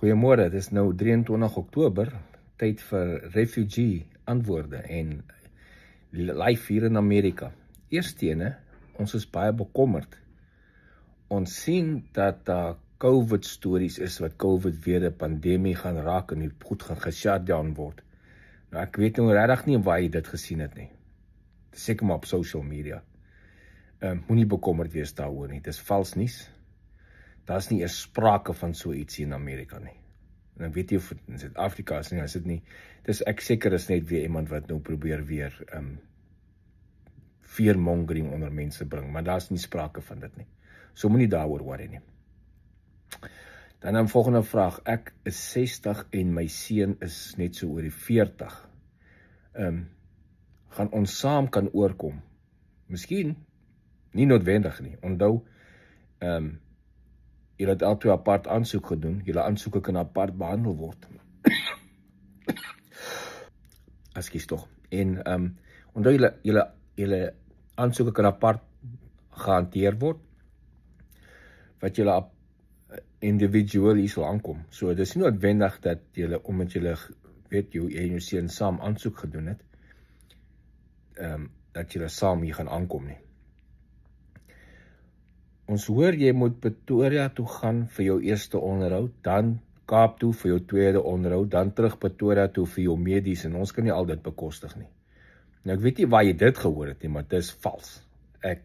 Goeiemôre, dit is nou 23 Oktober, tyd vir refugee antwoorde en live hier in Amerika. Eerstene, ons is baie bekommerd. Ons sien dat daar COVID stories is wat COVID weer 'n pandemie gaan raak en die goed gaan geshutdown word. Nou ek weet nou regtig nie waar jy dit gesien het nie. Seker maar op social media. Moenie bekommerd wees daaroor nie, dis vals nuus. Daar's nie eers sprake van so iets in Amerika nie. En ek weet nie of het in Suid-Afrika is nie, as dit nie. Dis ek seker is net weer iemand wat nou probeer weer fearmongering onder mense bring, maar daar's nie sprake van dit nie. So moenie daaroor worry nie. Dan 'n volgende vraag. Ek is 60 en my seun is net so oor die 40. Gaan ons saam kan oorkom? Miskien, nie noodwendig nie. Onthou, julle het altyd apart aansoek gedoen. Julle aansoeke kan apart behandel word. Ekskuus tog. En onthou julle aansoeke kan apart gehanteer word, wat julle individueel sal aankom. So dis nie noodwendig dat julle, omdat julle weet jy en jou seun saam aansoek gedoen het, dat julle saam hier gaan aankom nie. Ons hoor jy moet Pretoria toe gaan vir jou eerste onderhoud, dan Kaap toe vir jou tweede onderhoud, dan terug Pretoria toe vir jou medies, en ons kan nie al dit bekostig nie. Nou ek weet nie waar jy dit gehoor het nie, maar dit is vals.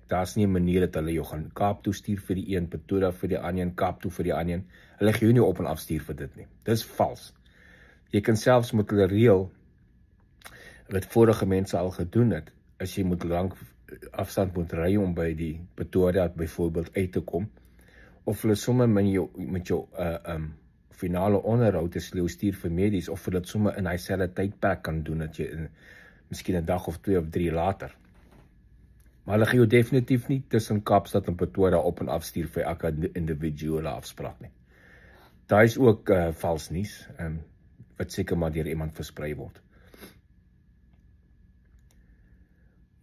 Daar's nie 'n manier dat hulle jou gaan Kaap toe stuur vir die een, Pretoria vir die ander, Kaap toe vir die ander. Hulle gee jou nie op en af stuur vir dit nie. Dis vals. Jy kan selfs met hulle reël wat vorige mense al gedoen het, as jy moet lank afstand moet ry om by die Pretoria byvoorbeeld uit te kom, of hulle sommer met jou finale onderhoud is hulle jou stuur vir medies, of hulle dit sommer in hy selfe tydperk kan doen, dat jy miskien 'n dag of 2 of 3 later. Maar hulle gee jou definitief nie tussen Kaapstad en Pretoria op en af stuur vir elke individuele afspraak nie. Daar is ook vals nuus, wat seker maar deur iemand versprei word.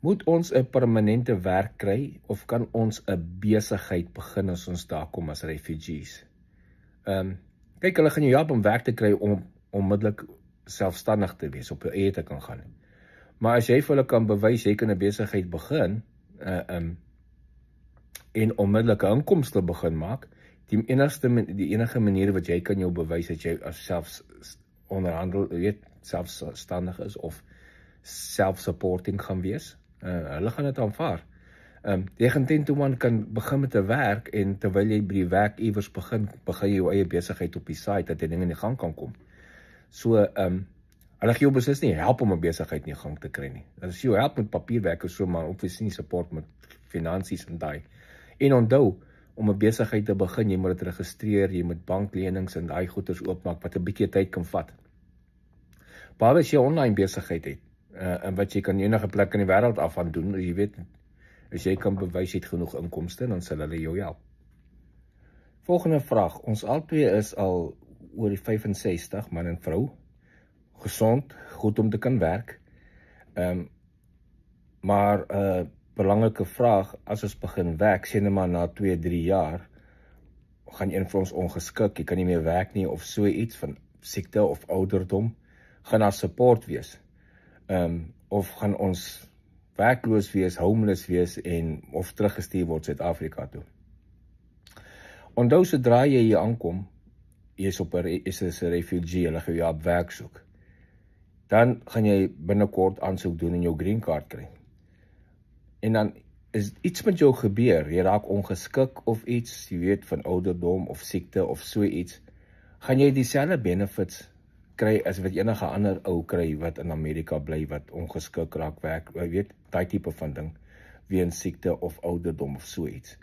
Moet ons 'n permanente werk kry, of kan ons 'n besigheid begin as ons daar kom as refugees? Kyk, hulle gaan jou help om werk te kry om onmiddellik selfstandig te wees, op jou eie te kan gaan. Maar as jy vir hulle kan bewys, jy kan 'n besigheid begin, en onmiddellike inkomste begin maak, die enige manier wat jy kan jou bewys dat jy as selfstandig is, of self-supporting gaan wees, hulle gaan dit aanvaar. Jy gaan 10-to-1 kan begin met 'n werk, en terwyl jy by die werk iewers begin jy jou eie besigheid op die site, dat die dinge in die gang kan kom. So, hulle gee jou beslis nie help om 'n besigheid in die gang te kry nie. Hulle sê jou help met papierwerk, so maar obviously nie support met finansies en daai. En onthou, om 'n besigheid te begin, jy moet dit registreer, jy moet banklenings en daai goeders oopmaak, wat 'n bietjie tyd kan vat. Behalwe as jy 'n online besigheid het, en wat jy kan enige plek in die wêreld af aan doen, jy weet, as jy kan bewys jy het genoeg inkomste, dan sal hulle jou help. Volgende vraag. Ons albei is al oor die 65, man en vrou, gesond, goed om te kan werk. Maar belangrike vraag, as ons begin werk, sê net maar na 2-3 jaar, gaan een van ons ongeskik, jy kan nie meer werk nie, of so iets van siekte of ouderdom, gaan daar support wees. Of gaan ons werkloos wees, homeless wees, of teruggestuur word Suid-Afrika toe. Onthou, sodra jy hier aankom, jy is 'n refugee, hulle gaan jou op werk soek. Dan gaan jy binnekort aansoek doen en jou green card kry. En dan is iets met jou gebeur, jy raak ongeskik of iets, jy weet, van ouderdom of siekte of so iets, gaan jy dieselfde benefits kry as wat enige ander ou kry wat in Amerika bly, wat ongeskik raak werk, jy weet, daai tipe van ding, weens siekte of ouderdom of so iets.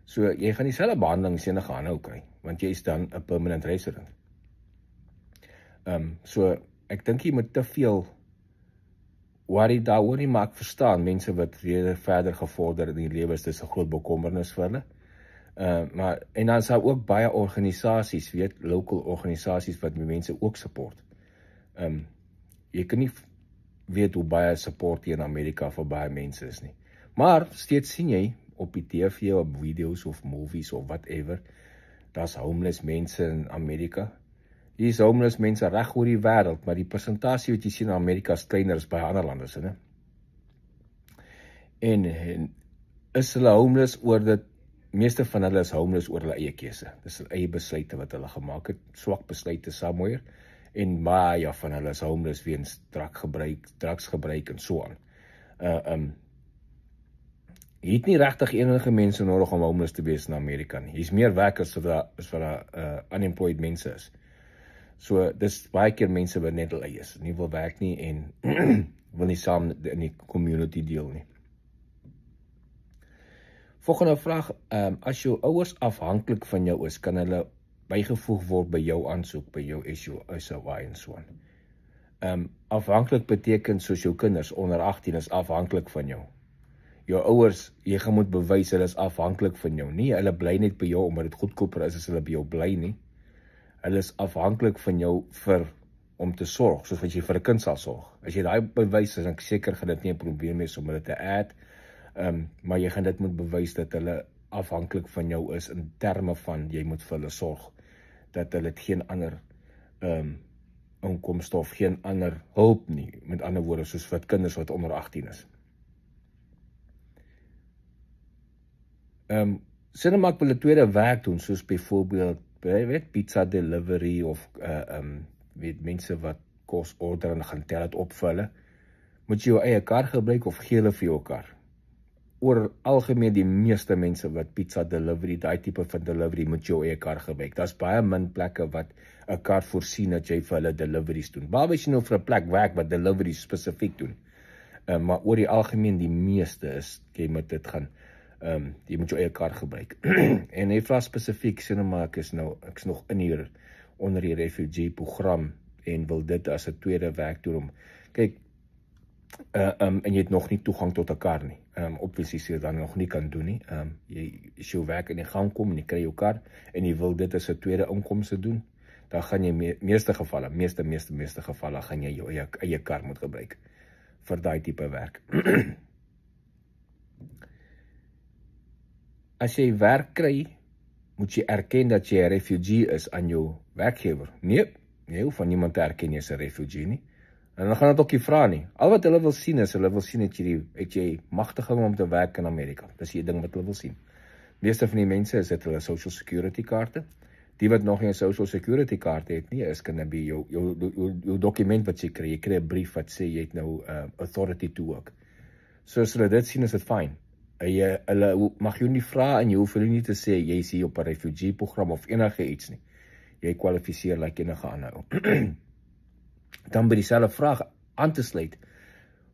So, jy gaan dieselfde behandeling as enige ander ou kry, want jy is dan 'n permanent resident. So, ek dink jy moet te veel worry daaroor nie, maar ek verstaan, mense wat weer verder gevorder in die lewe is, dis 'n groot bekommernis vir hulle. En dan is daar ook baie organisasies, weet, local organisasies wat mense ook support. Jy kan nie weet hoe baie support hier in Amerika vir baie mense is nie. Maar steeds sien jy op die TV, op video's of movies of whatever, daar's homeless mense in Amerika. Hier is homeless mense reg oor die wêreld, maar die persentasie wat jy sien in Amerika is kleiner as by ander lande, né? En is hulle homeless oor dit, meeste van hulle is homeless oor hulle eie keuse. Dis hulle eie besluite wat hulle gemaak het, swak besluite somewhere, en baie van hulle is homeless weens drugsgebruik en so aan. Jy het nie regtig enige mense nodig om homeless te wees in Amerika nie. Hier is meer werk as wat daar unemployed mense is. So, dis baie keer mense wat net lui is, nie wil werk nie en wil nie saam in die community deel nie. Volgende vraag, as jou ouers afhanklik van jou is, kan hulle bygevoeg word by jou aansoek, by jou SOI en so aan. Afhanklik beteken soos jou kinders onder 18 is afhanklik van jou. Jou ouers, jy gaan moet bewys hulle is afhanklik van jou. Nie hulle bly net by jou omdat dit goedkoper is as hulle by jou bly nie. Hulle is afhanklik van jou om te sorg, soos wat jy vir 'n kind sal sorg. As jy daai bewys is, dan seker gaan dit nie 'n probleem wees om hulle te add. Maar jy gaan dit moet bewys dat hulle afhanklik van jou is in terme van jy moet vir hulle sorg dat hulle geen ander inkomste of geen ander hulp nie, met ander woorde soos wat kinders wat onder 18 is. Sê nou maar ek wil 'n tweede werk doen, soos byvoorbeeld pizza delivery of mense wat kos order en gaan tel het op vir hulle. Moet jy jou eie kar gebruik of gee hulle vir jou kar? Oor algemeen die meeste mense wat pizza delivery, daai tipe van delivery, moet jou eie kar gebruik. Daar's baie min plekke wat 'n kar voorsien dat jy vir hulle deliveries doen. Behalwe as jy nou vir 'n plek werk wat deliveries spesifiek doen. Maar oor die algemeen die meeste is, jy moet dit gaan, jy moet jou eie kar gebruik. En hy vra spesifiek, sê nou maar ek is nog in hier onder die refugee program en wil dit as 'n tweede werk doen. Kyk, en jy het nog nie toegang tot 'n kar nie. Obviously sê jy dan nog nie kan doen nie. Jy is jou werk in die gang kom en jy kry jou kar en jy wil dit as 'n tweede inkomste doen, dan gaan jy meeste gevalle gaan jy jou eie kar moet gebruik vir daai tipe werk. As jy werk kry, moet jy erken dat jy 'n refugee is aan jou werkgewer. Nee, jy hoef van niemand te erken jy is 'n refugee nie. En dan gaan dit ook nie vra nie. Al wat hulle wil sien is, hulle wil sien het jy magtiging om te werk in Amerika. Dis die ding wat hulle wil sien. Meeste van die mense is dit hulle social security kaarte. Die wat nog nie 'n social security kaart het nie, is kan be jou dokument wat jy kry. Jy kry 'n brief wat sê jy het nou authority to work. So as hulle dit sien, is dit fyn. Hulle mag jou nie vra en jy hoef hulle nie te sê jy is hier op 'n refugee program of enige iets nie. Jy kwalifiseer like enige ander ou. Dan by dieselfde vraag aan te sluit,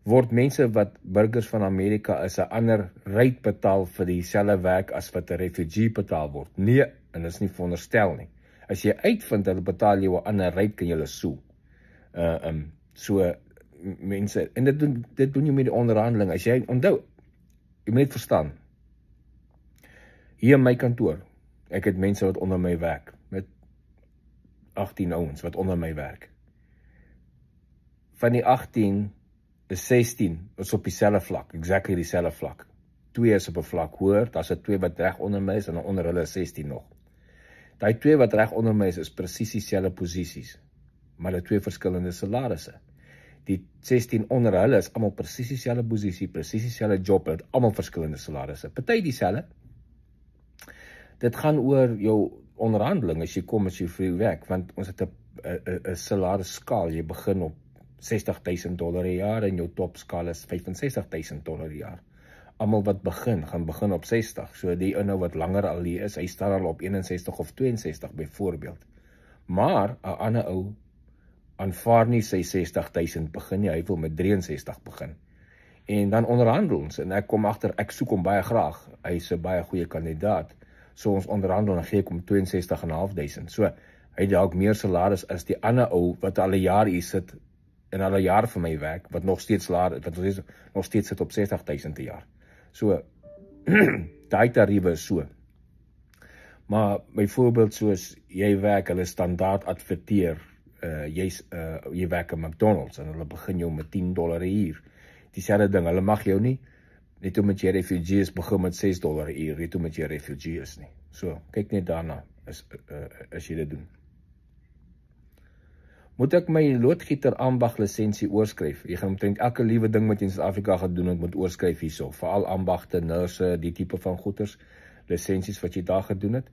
word mense wat burgers van Amerika is 'n ander rate betaal vir dieselfde werk as wat 'n refugee betaal word? Nee, en dit is nie veronderstel nie. As jy uitvind hulle betaal jou 'n ander rate, kan jy hulle soe. So mense, en dit doen jy met die onderhandeling. As jy onthou, jy moet net verstaan. Hier in my kantoor, ek het mense wat onder my werk, met 18 ouens wat onder my werk. Van die 18 is 16 is op dieselfde vlak, exactly dieselfde vlak. 2 is op 'n vlak hoër, daar's 'n 2 wat reg onder my is en onder hulle is 16 nog. Daai 2 wat reg onder my is presies dieselfde posisies, maar hulle 2 verskillende salarisse. Die 16 onder hulle is almal presies dieselfde posisie, presies dieselfde job, hulle het almal verskillende salarisse. Party dieselfde. Dit gaan oor jou onderhandeling as jy kom as jy vir werk, want ons het 'n salarisskaal. Jy begin op $60,000 'n jaar en jou topskaal is $65,000 'n jaar. Almal wat gaan begin op 60. So die ou wat langer al hier is, hy staan al op 61 of 62 byvoorbeeld. Maar 'n ander ou aanvaar nie sy 60,000 begin nie, hy wil met 63 begin. En dan onderhandel ons en ek kom agter, ek soek hom baie graag. Hy is 'n baie goeie kandidaat. So ons onderhandel en gee ek hom 62,500. So hy het dalk meer salaris as die ander ou wat al 'n jaar hier sit en al 'n jaar vir my werk, wat nog steeds sit op 60,000 'n jaar. So, daai tariewe is so. Maar byvoorbeeld soos jy werk, hulle standaard adverteer, jy werk in McDonald's en hulle begin jou met $10 'n uur. Dieselfde ding, hulle mag jou nie, net omdat jy refugee is, begin met $6 'n uur, net omdat jy refugee is nie. So, kyk net daarna, as jy dit doen. Moet ek my loodgieter ambag lisensie oorskryf? Jy gaan omtrent elke liewe ding wat jy in Suid-Afrika gaan doen, moet oorskryf hierso. Veral ambagte, nurse, die tipe van goeders, lisensies wat jy daar gedoen het.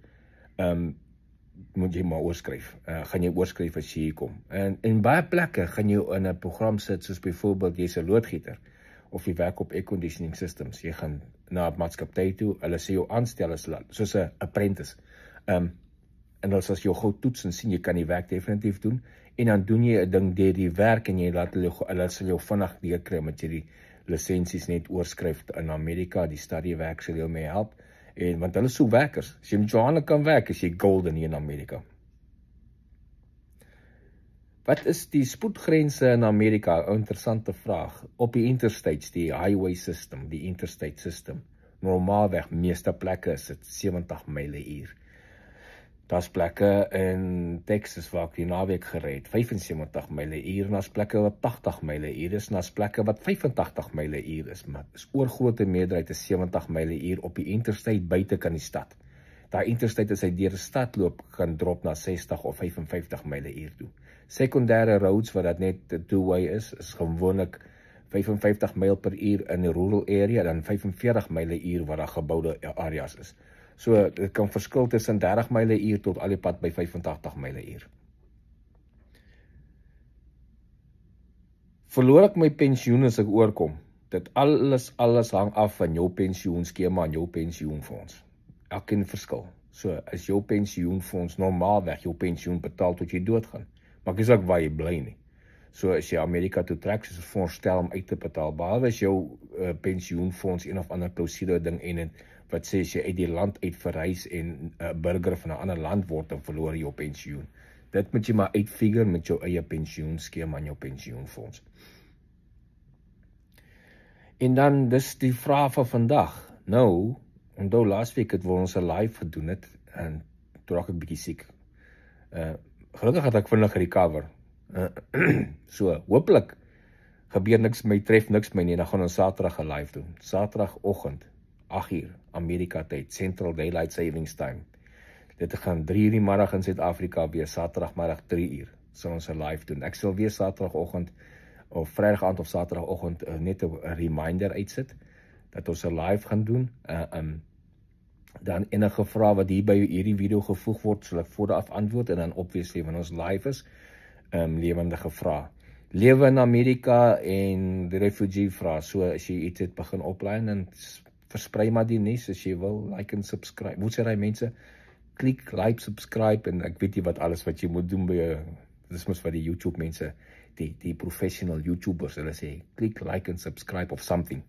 Moet jy maar oorskryf. Gaan jy oorskryf as jy hier kom. En baie plekke gaan jy in 'n program sit, soos byvoorbeeld jy's 'n loodgieter, of jy werk op air conditioning systems. Jy gaan na 'n maatskappy toe, hulle sê jou aanstel as soos 'n apprentice. En hulle sal jou gou toets en sien jy kan die werk definitief doen. En dan doen jy 'n ding deur die werk en jy laat hulle sal jou vinnig deurkry met jy die lisensies net oorskryf in Amerika. Die studiewerk sal jou mee help. En want hulle soek werkers. As jy met jou hande kan werk, is jy golden hier in Amerika. Wat is die spoedgrense in Amerika? 'n Interessante vraag. Op die interstates, die highway system, die interstate system. Normaalweg, meeste plekke is dit 70 myle/uur. Daar's plekke in Texas waar ek die naweek gery het, 75 myle/uur, en daar's plekke wat 80 myle/uur is, en daar's plekke wat 85 myle/uur is, maar is oorgrote meerderheid is 70 myle/uur op die interstate buite kan die stad. Daai interstate as hy deur die stad loop, kan drop na 60 of 55 myle/uur toe. Sekondêre roads wat dat net 'n two-way is gewoonlik 55 myl/uur in 'n rural area, dan 45 myle/uur waar daar geboude areas is. So, dit kan verskil tussen 30 myle/uur tot al die pad by 85 myle/uur. Verloor ek my pensioen as ek oorkom? Dit alles hang af van jou pensioenskema en jou pensioenfonds. Elkeen verskil. So, is jou pensioenfonds normaalweg jou pensioen betaal tot jy doodgaan. Maar ek is ook waar jy bly nie. So, as jy Amerika toe trek, is 'n voorstel om uit te betaal. Behalwe as jou pensioenfonds een of ander klousule ding en wat sê as jy uit die land uit verhuis en 'n burger van 'n ander land word, dan verloor jy jou pensioen. Dit moet jy maar uitfigure met jou eie pensioenskema en jou pensioenfonds. En dan, dis die vraag van vandag. Nou, onthou laasweek het ons 'n live gedoen het, en toe raak ek bietjie siek. Gelukkig het ek vinnig recover. So, hopelik gebeur niks my, tref niks my nie, dan gaan ons Saterdag 'n live doen. Saterdagoggend, 8:00, Amerika tyd, Central Daylight Savings Time. Dit gaan 3:00 die middag in Suid-Afrika wees, Saterdagmiddag 3:00, sal ons 'n live doen. Ek sal weer Saterdagoggend, of Vrydag aand of Saterdagoggend, net 'n reminder uitsit, dat ons 'n live gaan doen. Dan enige vrae wat hier by hierdie video gevoeg word, sal ek vooraf antwoord, en dan obviously, wanneer ons live is, lewendige vrae. Lewe in Amerika en die refugee vrae, so as jy iets het begin oplei, dan versprei maar die nuus as jy wil, like en subscribe. Hoe sê jy mense? Klik, like, subscribe, en ek weet nie wat alles wat jy moet doen by, dis mos wat die YouTube mense, die professional YouTubers, hulle sê, klik, like en subscribe of something.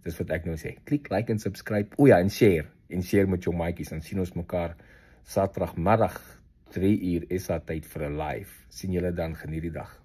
Dis wat ek nou sê, klik, like en subscribe, en share met jou maatjies, dan sien ons mekaar Saterdagmiddag 3:00 SA tyd vir 'n live. Sien julle dan, geniet die dag.